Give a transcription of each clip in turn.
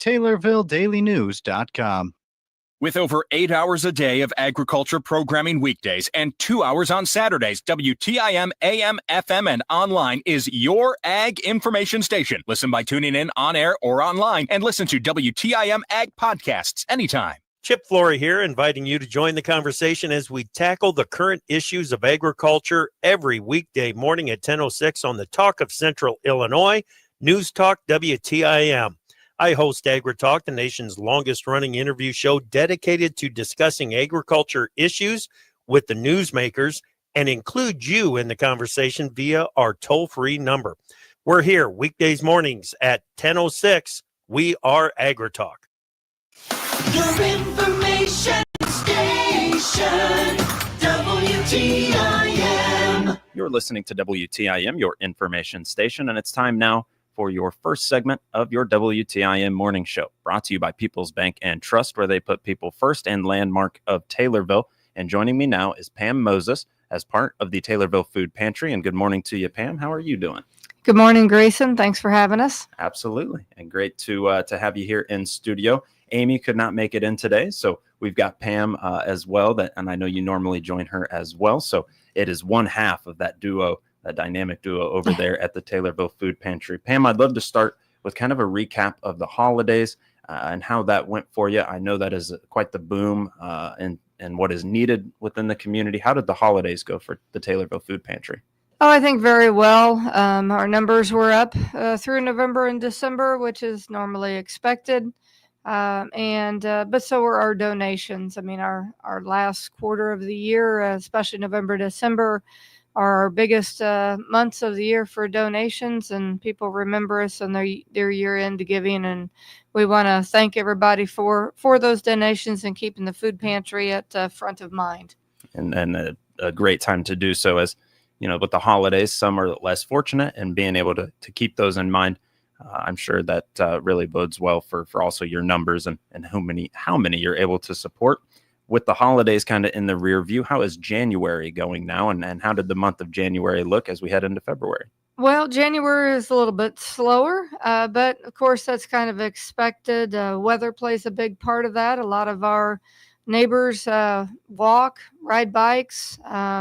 TaylorvilleDailyNews.com. With over 8 hours a day of agriculture programming weekdays and 2 hours on Saturdays, WTIM AM, FM, and online is your ag information station. Listen by tuning in on air or online and listen to WTIM Ag podcasts anytime. Chip Flory here, inviting you to join the conversation as we tackle the current issues of agriculture every weekday morning at 10:06 on the Talk of Central Illinois, News Talk WTIM. I host AgriTalk, the nation's longest-running interview show dedicated to discussing agriculture issues with the newsmakers and include you in the conversation via our toll-free number. We're here weekdays mornings at 10:06. We are AgriTalk. Your information station, WTIM. You're listening to WTIM, your information station, and it's time now for your first segment of your WTIM morning show, brought to you by People's Bank and Trust, where they put people first, and landmark of Taylorville. And joining me now is Pam Moses as part of the Taylorville Food Pantry. And good morning to you, Pam. How are you doing? Good morning, Grayson. Thanks for having us. Absolutely. And great to have you here in studio. Amy could not make it in today, so we've got Pam as well, and I know you normally join her as well. So it is one half of that duo, that dynamic duo over there at the Taylorville Food Pantry. Pam, I'd love to start with kind of a recap of the holidays and how that went for you. I know that is quite the boom and what is needed within the community. How did the holidays go for the Taylorville Food Pantry? Oh, I think very well. Our numbers were up through November and December, which is normally expected. But so were our donations. I mean, our last quarter of the year, especially November, December, are our biggest months of the year for donations, and people remember us on their year-end giving, and we want to thank everybody for those donations and keeping the food pantry at front of mind. And a great time to do so, as you know, with the holidays, some are less fortunate, and being able to keep those in mind, I'm sure that really bodes well for also your numbers and how many you're able to support. With the holidays kind of in the rear view, how is January going now, and how did the month of January look as we head into February? Well, January is a little bit slower, but of course that's kind of expected. Weather plays a big part of that. A lot of our neighbors walk, ride bikes,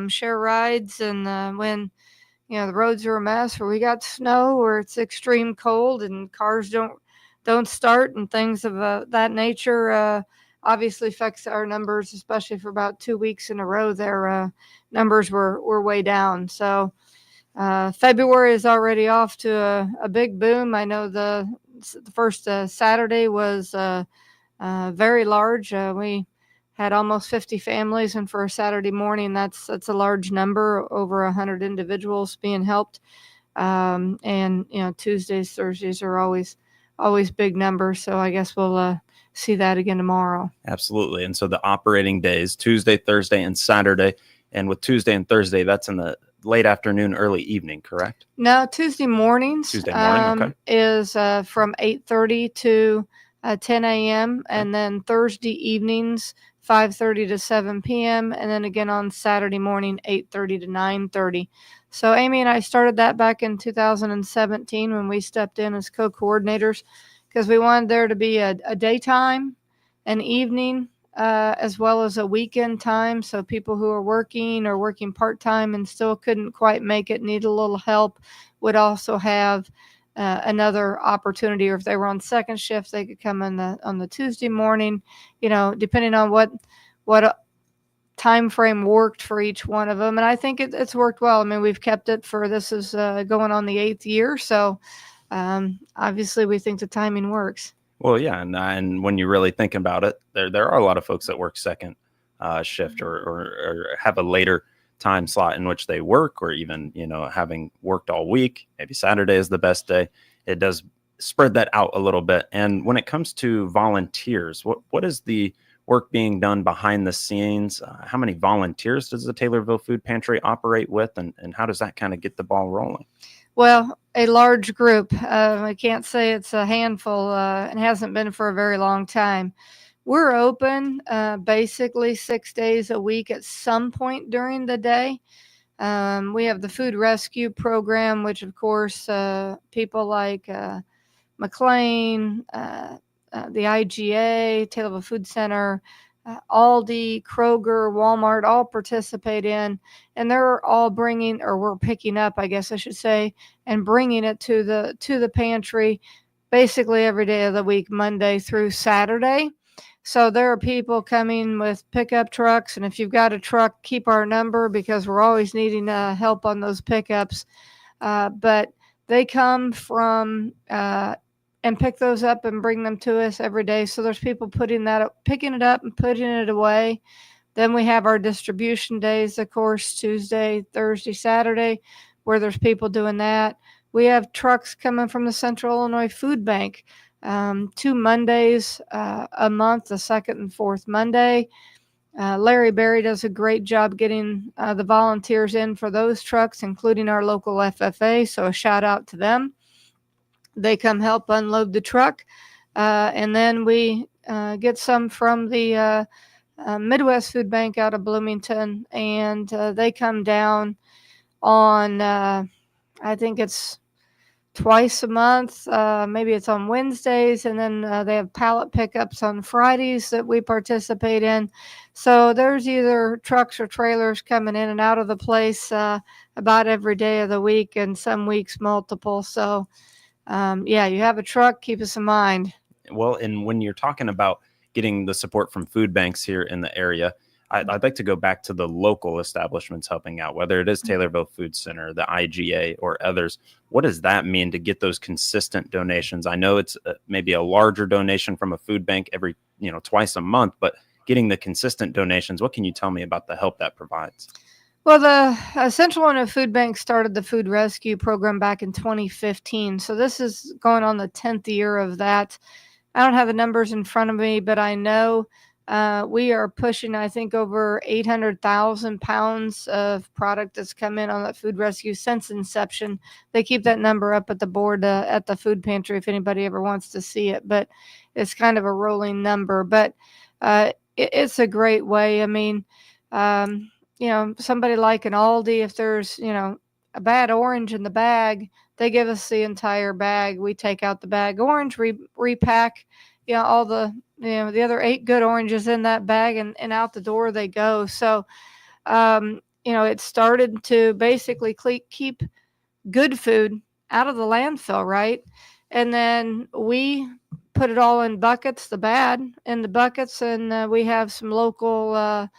share rides, and when the roads are a mess, or we got snow, or it's extreme cold and cars don't start, and things of that nature obviously affects our numbers, especially for about 2 weeks in a row. Their numbers were way down. So February is already off to a big boom. I know the first Saturday was very large. We had almost 50 families, and for a Saturday morning, that's a large number, over 100 individuals being helped. And Tuesdays, Thursdays are always big numbers. So I guess we'll see that again tomorrow. Absolutely. And so the operating days, Tuesday, Thursday, and Saturday. And with Tuesday and Thursday, that's in the late afternoon, early evening, correct? No, Tuesday mornings. Okay. Is from 8:30 to 10 a.m. Okay. And then Thursday evenings, 5:30 to 7 p.m. And then again on Saturday morning, 8:30 to 9:30. So Amy and I started that back in 2017 when we stepped in as co-coordinators, because we wanted there to be a daytime, an evening, as well as a weekend time. So people who are working or working part-time and still couldn't quite make it, need a little help, would also have another opportunity. Or if they were on second shift, they could come on the Tuesday morning, depending on what time frame worked for each one of them. And I think it's worked well. I mean, we've kept it this is going on the 8th year. So obviously we think the timing works. Well, yeah. And when you really think about it, there are a lot of folks that work second shift or have a later time slot in which they work, or even, having worked all week, maybe Saturday is the best day. It does spread that out a little bit. And when it comes to volunteers, what is the work being done behind the scenes? How many volunteers does the Taylorville Food Pantry operate with, and how does that kind of get the ball rolling? Well, a large group. I can't say it's a handful. It hasn't been for a very long time. We're open basically 6 days a week at some point during the day. We have the food rescue program, which of course people like McLean, the IGA, Taylorville Food Center, Aldi, Kroger, Walmart all participate in, and they're all bringing, or we're picking up, I guess I should say, and bringing it to the pantry basically every day of the week, Monday through Saturday. So there are people coming with pickup trucks, and if you've got a truck, keep our number because we're always needing help on those pickups. But they come from and pick those up and bring them to us every day. So there's people picking it up and putting it away. Then we have our distribution days, of course, Tuesday, Thursday, Saturday, where there's people doing that. We have trucks coming from the Central Illinois Food Bank, 2 Mondays a month, the second and fourth Monday. Larry Berry does a great job getting the volunteers in for those trucks, including our local FFA. So a shout out to them. They come help unload the truck. And then we get some from the Midwest Food Bank out of Bloomington. And they come down on, I think it's twice a month. Maybe it's on Wednesdays. And then they have pallet pickups on Fridays that we participate in. So there's either trucks or trailers coming in and out of the place about every day of the week, and some weeks multiple. So yeah, you have a truck, keep us in mind. Well, and when you're talking about getting the support from food banks here in the area, I'd like to go back to the local establishments helping out, whether it is Taylorville Food Center, the IGA, or others. What does that mean to get those consistent donations? I know it's maybe a larger donation from a food bank every, twice a month, but getting the consistent donations, what can you tell me about the help that provides? Well, the Central Illinois Food Bank started the food rescue program back in 2015. So this is going on the 10th year of that. I don't have the numbers in front of me, but I know we are pushing, I think, over 800,000 pounds of product that's come in on that food rescue since inception. They keep that number up at the board at the food pantry if anybody ever wants to see it, but it's kind of a rolling number. But it's a great way. I mean, somebody like an Aldi, if there's, a bad orange in the bag, they give us the entire bag. We take out the bag orange, repack, all the, the other 8 good oranges in that bag, and out the door they go. So, it started to basically keep good food out of the landfill, right? And then we put it all in buckets, the bad in the buckets, and we have some local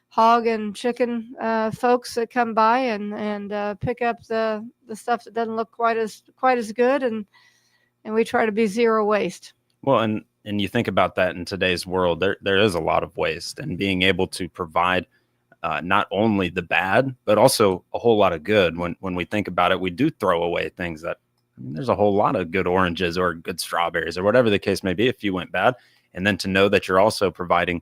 hog and chicken folks that come by and pick up the stuff that doesn't look quite as good, and we try to be zero waste. Well, and you think about that in today's world, there is a lot of waste, and being able to provide not only the bad, but also a whole lot of good. When we think about it, we do throw away things that, there's a whole lot of good oranges or good strawberries or whatever the case may be if you went bad. And then to know that you're also providing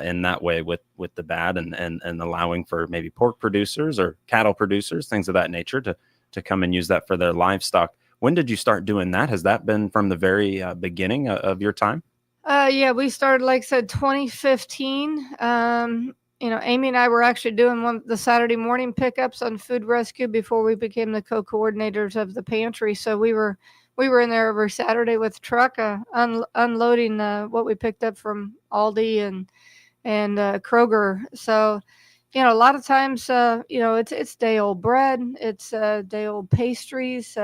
in that way with the bad and allowing for maybe pork producers or cattle producers, things of that nature, to come and use that for their livestock. When did you start doing that? Has that been from the very beginning of your time? Yeah, we started, like I said, 2015. Amy and I were actually doing the Saturday morning pickups on food rescue before we became the co-coordinators of the pantry. So we were in there every Saturday with the truck, unloading what we picked up from Aldi and Kroger. So, a lot of times, it's day old bread, it's day old pastries,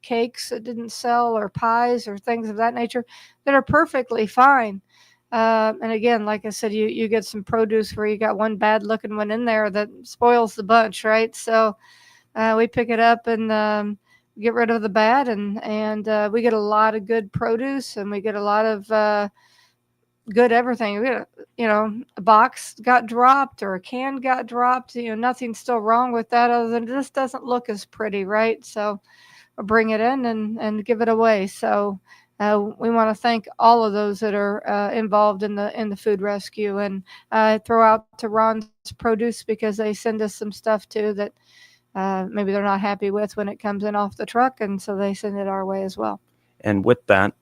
cakes that didn't sell, or pies or things of that nature that are perfectly fine. And again, like I said, you get some produce where you got one bad looking one in there that spoils the bunch, right? So we pick it up and get rid of the bad, and we get a lot of good produce, and we get a lot of good everything. We get, a box got dropped or a can got dropped, nothing's still wrong with that other than it just doesn't look as pretty, right? So we'll bring it in and give it away. So we want to thank all of those that are involved in the food rescue, and throw out to Ron's Produce because they send us some stuff too that maybe they're not happy with when it comes in off the truck, and so they send it our way as well. And with that,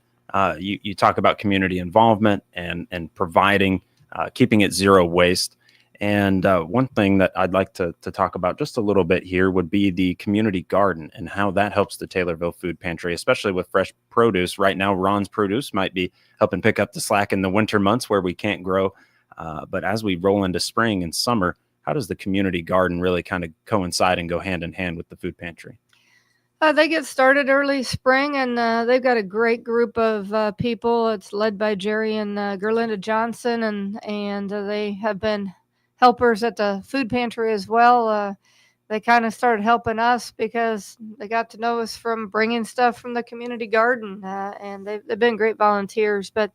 you talk about community involvement and providing, keeping it zero waste. And one thing that I'd like to talk about just a little bit here would be the community garden and how that helps the Taylorville Food Pantry, especially with fresh produce. Right now, Ron's Produce might be helping pick up the slack in the winter months where we can't grow. But as we roll into spring and summer, how does the community garden really kind of coincide and go hand in hand with the food pantry? They get started early spring, and they've got a great group of people. It's led by Jerry and Gerlinda Johnson, and they have been helpers at the food pantry as well. They kind of started helping us because they got to know us from bringing stuff from the community garden, and they've been great volunteers. But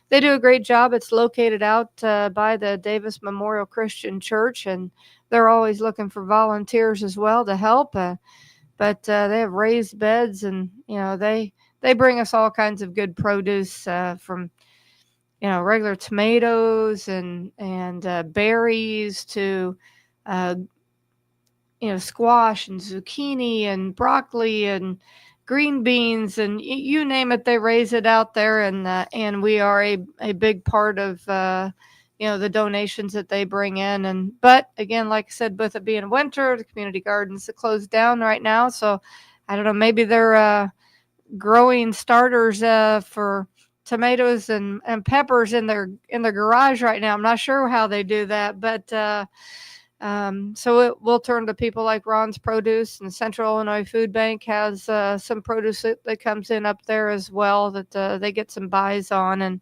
they do a great job. It's located out by the Davis Memorial Christian Church, and they're always looking for volunteers as well to help. But they have raised beds, and they bring us all kinds of good produce from regular tomatoes and berries to squash and zucchini and broccoli and green beans, and you name it, they raise it out there, and we are a big part of the donations that they bring in. But again, like I said, with it being winter, the community gardens are closed down right now, so I don't know, maybe they're growing starters for tomatoes and peppers in their garage right now. I'm not sure how they do that, but so it will turn to people like Ron's Produce, and Central Illinois Food Bank has some produce that comes in up there as well that they get some buys on,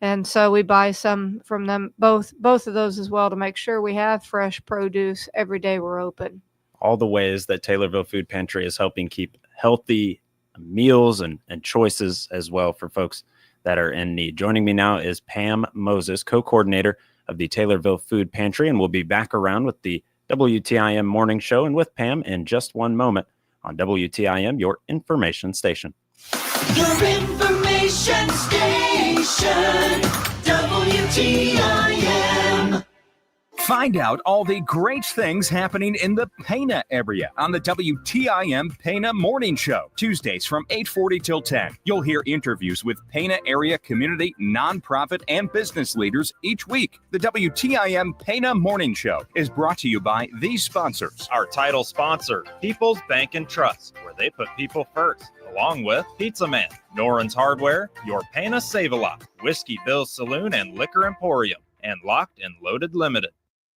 and so we buy some from them, both of those as well, to make sure we have fresh produce every day we're open. All the ways that Taylorville Food Pantry is helping keep healthy meals and choices as well for folks that are in need. Joining me now is Pam Moses, co-coordinator of the Taylorville Food Pantry, and we'll be back around with the WTIM morning show and with Pam in just one moment on WTIM, your information station. Your information station, WTIM. Find out all the great things happening in the Pana area on the WTIM Pana Morning Show, Tuesdays from 8:40 till 10. You'll hear interviews with Pana area community, nonprofit, and business leaders each week. The WTIM Pana Morning Show is brought to you by these sponsors. Our title sponsor, People's Bank and Trust, where they put people first, along with Pizza Man, Noren's Hardware, Your Pana Save-A-Lot, Whiskey Bill's Saloon and Liquor Emporium, and Locked and Loaded Limited.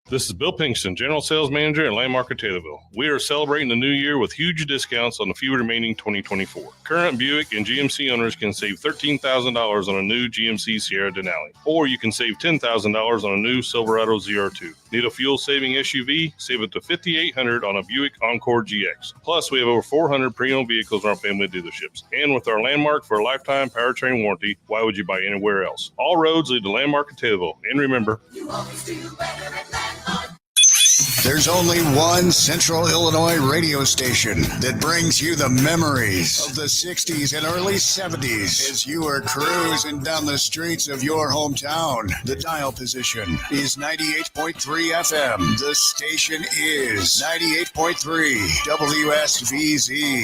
This is Bill Pinkston, General Sales Manager at Landmark of Taylorville. We are celebrating the new year with huge discounts on the few remaining 2024. Current Buick and GMC owners can save $13,000 on a new GMC Sierra Denali, or you can save $10,000 on a new Silverado ZR2. Need a fuel-saving SUV? Save up to $5,800 on a Buick Encore GX. Plus, we have over 400 pre-owned vehicles in our family dealerships. And with our Landmark for a lifetime powertrain warranty, why would you buy anywhere else? All roads lead to Landmark of Taylorville. And remember, You always do better at Landmark. There's only one Central Illinois radio station that brings you the memories of the 60s and early 70s as you are cruising down the streets of your hometown. The dial position is 98.3 FM. The station is 98.3 WSVZ.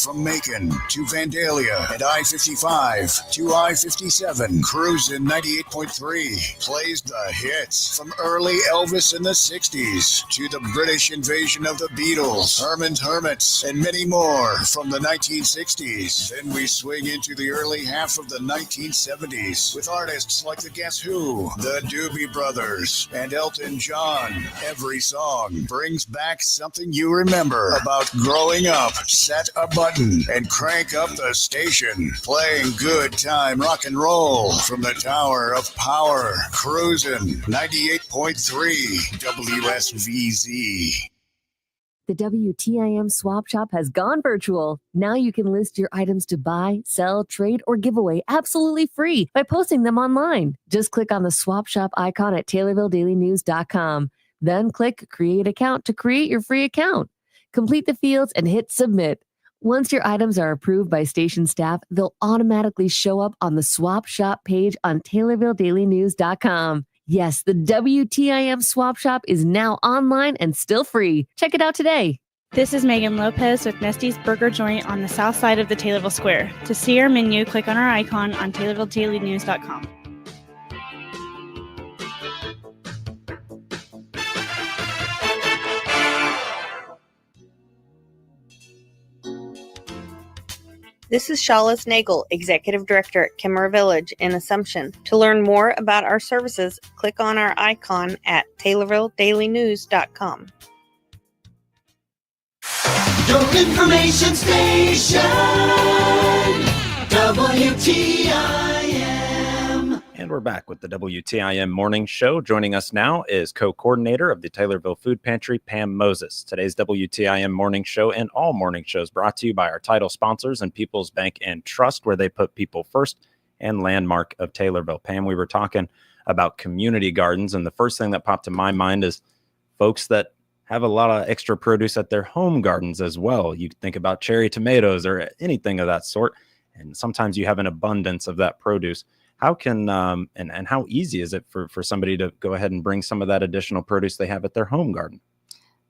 From Macon to Vandalia and I-55 to I-57, cruising 98.3 plays the hits from early Elvis in the 60s to the British invasion of the Beatles, Herman's Hermits, and many more from the 1960s. Then we swing into the early half of the 1970s with artists like the Guess Who, the Doobie Brothers, and Elton John. Every song brings back something you remember about growing up. Set a button and crank up the station, playing good time rock and roll from the Tower of Power, cruising 98.3 WSVZ. The WTIM Swap Shop has gone virtual. Now you can list your items to buy, sell, trade, or give away absolutely free by posting them online. Just click on the Swap Shop icon at TaylorvilleDailyNews.com. Then click Create Account to create your free account. Complete the fields and hit Submit. Once your items are approved by station staff, they'll automatically show up on the Swap Shop page on TaylorvilleDailyNews.com. Yes, the WTIM Swap Shop is now online and still free. Check it out today. This is Megan Lopez with Nesty's Burger Joint on the south side of the Taylorville Square. To see our menu, click on our icon on TaylorvilleDailyNews.com. This is Shawless Nagel, Executive Director at Kimmer Village in Assumption. To learn more about our services, click on our icon at TaylorvilleDailyNews.com. Your information station, WTIM. And we're back with the WTIM Morning Show. Joining us now is co-coordinator of the Taylorville Food Pantry, Pam Moses. Today's WTIM Morning Show and all morning shows brought to you by our title sponsors and People's Bank and Trust, where they put people first, and Landmark of Taylorville. Pam, we were talking about community gardens, and the first thing that popped to my mind is folks that have a lot of extra produce at their home gardens as well. You think about cherry tomatoes or anything of that sort, and sometimes you have an abundance of that produce. How can and how easy is it for somebody to go ahead and bring some of that additional produce they have at their home garden?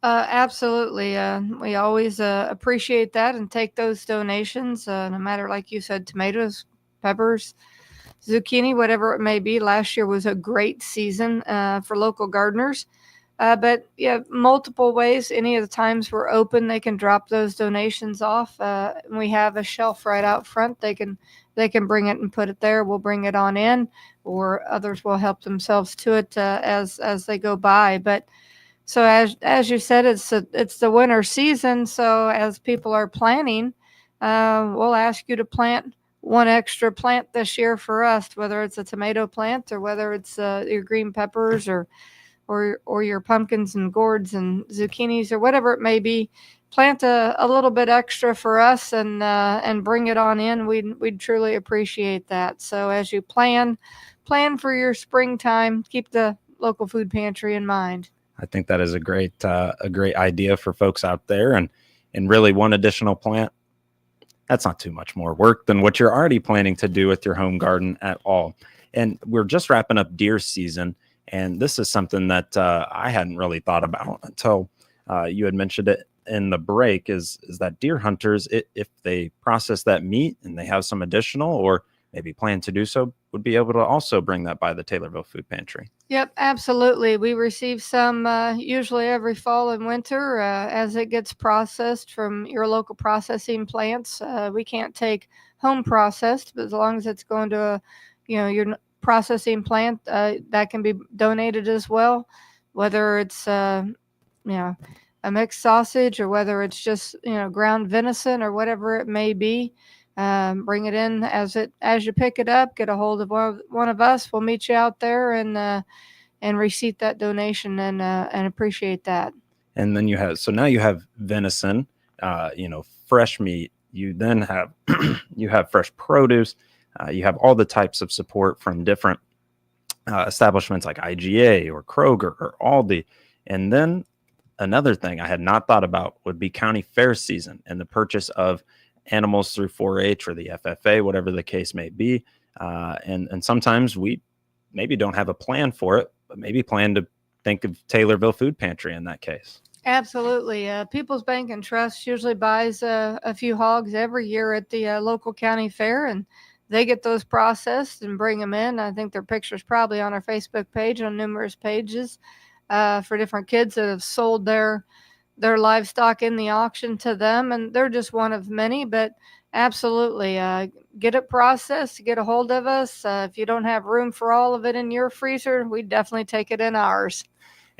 Absolutely. We always appreciate that and take those donations, no matter, like you said, tomatoes, peppers, zucchini, whatever it may be. Last year was a great season for local gardeners. But yeah, multiple ways. Any of the times we're open, they can drop those donations off. We have a shelf right out front. They can bring it and put it there. We'll bring it on in, or others will help themselves to it as they go by. But so as you said, it's the winter season. So as people are planning, we'll ask you to plant one extra plant this year for us, whether it's a tomato plant or whether it's your green peppers or your pumpkins and gourds and zucchinis or whatever it may be. Plant a little bit extra for us and bring it on in. We'd truly appreciate that. So as you plan for your springtime, keep the local food pantry in mind. I think that is a great idea for folks out there, and really one additional plant, that's not too much more work than what you're already planning to do with your home garden at all. And we're just wrapping up deer season, and this is something that I hadn't really thought about until you had mentioned it in the break, is that deer hunters, if they process that meat and they have some additional or maybe plan to do so, would be able to also bring that by the Taylorville Food Pantry. Yep, absolutely. We receive some usually every fall and winter as it gets processed from your local processing plants. We can't take home processed, but as long as it's going to your processing plant, that can be donated as well, whether it's a mixed sausage or whether it's just ground venison or whatever it may be. Bring it in as you pick it up. Get a hold of one of us. We'll meet you out there and receipt that donation and appreciate that. And then you have venison, fresh meat. You then have you have fresh produce. You have all the types of support from different establishments like IGA or Kroger or Aldi. And then another thing I had not thought about would be county fair season and the purchase of animals through 4-H or the FFA, whatever the case may be. And sometimes we maybe don't have a plan for it, but maybe plan to think of Taylorville Food Pantry in that case. Absolutely. People's Bank and Trust usually buys a few hogs every year at the local county fair, and they get those processed and bring them in. I think their picture's probably on our Facebook page, on numerous pages for different kids that have sold their livestock in the auction to them, and they're just one of many. But absolutely, get it processed, get a hold of us. If you don't have room for all of it in your freezer, we definitely take it in ours.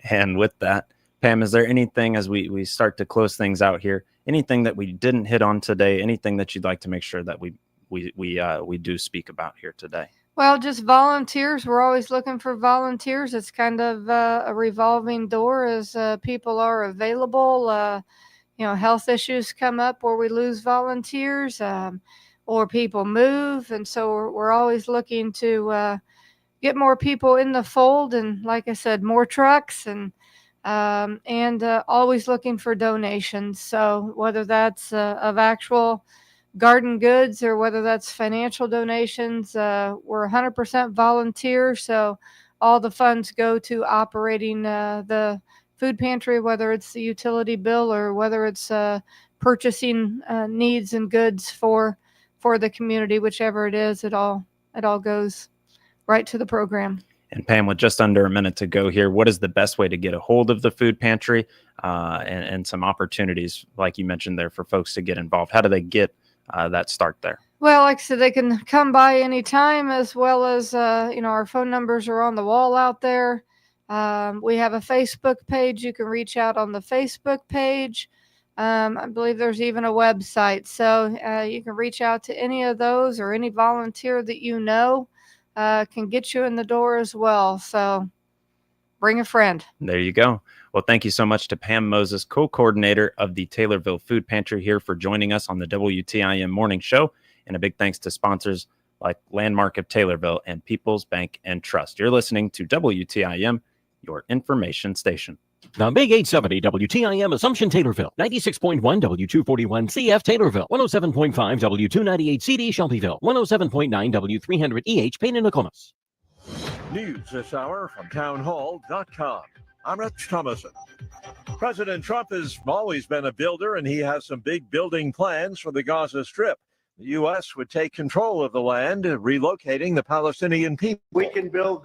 And with that, Pam, is there anything as we start to close things out here, anything that we didn't hit on today, anything that you'd like to make sure that we do speak about here today? Well, just volunteers. We're always looking for volunteers. It's kind of a revolving door as people are available. Health issues come up where we lose volunteers or people move. And so we're always looking to get more people in the fold. And like I said, more trucks and always looking for donations. So whether that's of actual garden goods or whether that's financial donations, we're 100% volunteer. So all the funds go to operating the food pantry, whether it's the utility bill or whether it's purchasing needs and goods for the community, whichever it is, it all goes right to the program. And Pam, with just under a minute to go here, what is the best way to get a hold of the food pantry and some opportunities, like you mentioned there, for folks to get involved? How do they get that start there? Well, like I said, they can come by anytime, as well as, our phone numbers are on the wall out there. We have a Facebook page. You can reach out on the Facebook page. I believe there's even a website. So you can reach out to any of those, or any volunteer that can get you in the door as well. So bring a friend. There you go. Well, thank you so much to Pam Moses, co-coordinator of the Taylorville Food Pantry, here for joining us on the WTIM Morning Show. And a big thanks to sponsors like Landmark of Taylorville and People's Bank and Trust. You're listening to WTIM, your information station. The Big 870 WTIM Assumption Taylorville, 96.1 W241 CF Taylorville, 107.5 W298 CD Shelbyville, 107.9 W300 EH Payne and Nokomis. News this hour from townhall.com. I'm Rich Thomason. President Trump has always been a builder, and he has some big building plans for the Gaza Strip. The U.S. would take control of the land, relocating the Palestinian people. We can build that.